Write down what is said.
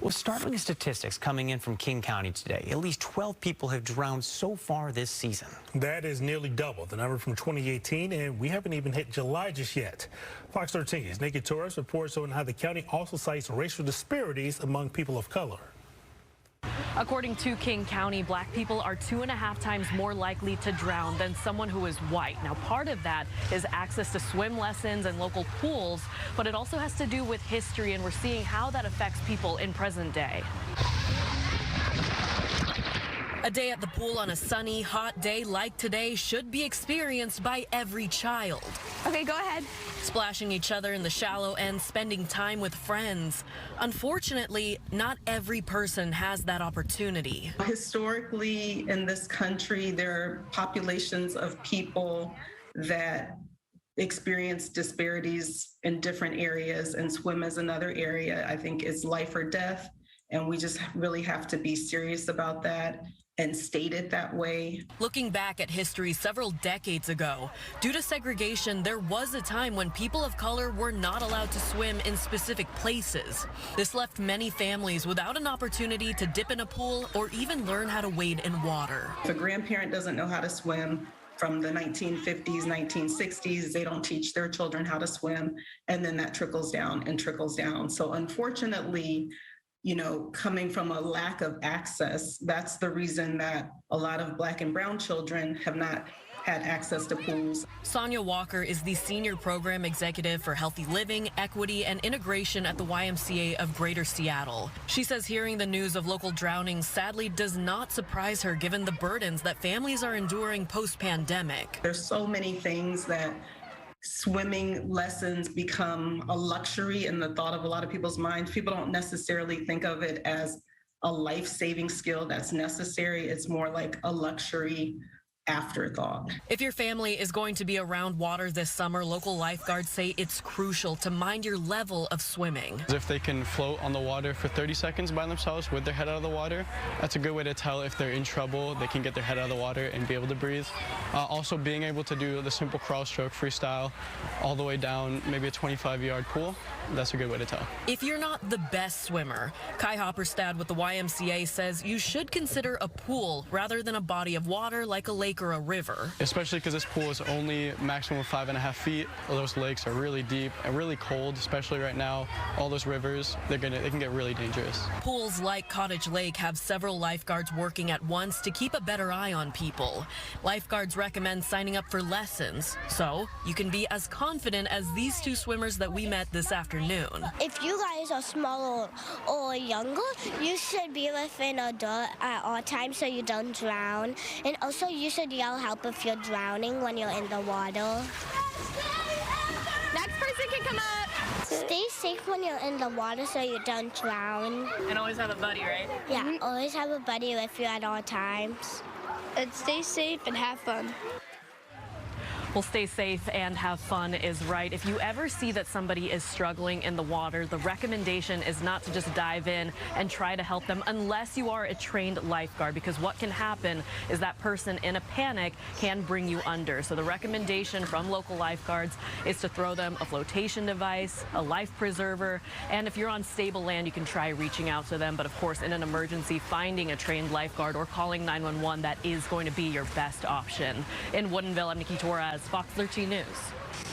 Well, startling statistics coming in from King County today. At least 12 people have drowned so far this season. That is nearly double the number from 2018, and we haven't even hit July just yet. Fox 13's Nikki Torres reports on how the county also cites racial disparities among people of color. According to King County, black people are 2.5 times more likely to drown than someone who is white. Now, part of that is access to swim lessons and local pools, but it also has to do with history, and we're seeing how that affects people in present day. A day at the pool on a sunny, hot day like today should be experienced by every child. Okay, go ahead. Splashing each other in the shallow end, spending time with friends. Unfortunately, not every person has that opportunity. Historically, in this country, there are populations of people that experience disparities in different areas, and swim is another area. I think is life or death, and we just really have to be serious about that and state it that way. Looking back at history several decades ago, due to segregation, there was a time when people of color were not allowed to swim in specific places. This left many families without an opportunity to dip in a pool or even learn how to wade in water. If a grandparent doesn't know how to swim from the 1950s, 1960s, they don't teach their children how to swim, and then that trickles down and trickles down. So unfortunately, coming from a lack of access, that's the reason that a lot of Black and brown children have not had access to pools. Sonia Walker is the Senior Program Executive for Healthy Living, Equity, and Integration at the YMCA of Greater Seattle. She says hearing the news of local drownings sadly does not surprise her, given the burdens that families are enduring post-pandemic. There's so many things that swimming lessons become a luxury in the thought of a lot of people's minds. People don't necessarily think of it as a life-saving skill that's necessary. It's more like a luxury afterthought. If your family is going to be around water this summer, local lifeguards say it's crucial to mind your level of swimming. If they can float on the water for 30 seconds by themselves with their head out of the water, that's a good way to tell if they're in trouble. They can get their head out of the water and be able to breathe. Also being able to do the simple crawl stroke freestyle all the way down maybe a 25-yard pool, that's a good way to tell. If you're not the best swimmer, Kai Hopperstad with the YMCA says you should consider a pool rather than a body of water like a lake or a river. Especially because this pool is only maximum 5.5 feet. Those lakes are really deep and really cold, especially right now. All those rivers, they can get really dangerous. Pools like Cottage Lake have several lifeguards working at once to keep a better eye on people. Lifeguards recommend signing up for lessons, so you can be as confident as these two swimmers that we met this afternoon. If you guys are small or younger, you should be with an adult at all times so you don't drown. And also you should yell help if you're drowning when you're in the water. Next person can come up. Stay safe when you're in the water so you don't drown. And always have a buddy, right? Yeah, always have a buddy with you at all times. And stay safe and have fun. Well, stay safe and have fun is right. If you ever see that somebody is struggling in the water, the recommendation is not to just dive in and try to help them unless you are a trained lifeguard, because what can happen is that person in a panic can bring you under. So the recommendation from local lifeguards is to throw them a flotation device, a life preserver, and if you're on stable land, you can try reaching out to them. But of course, in an emergency, finding a trained lifeguard or calling 911, that is going to be your best option. In Woodinville, I'm Nikki Torres, Fox 13 News.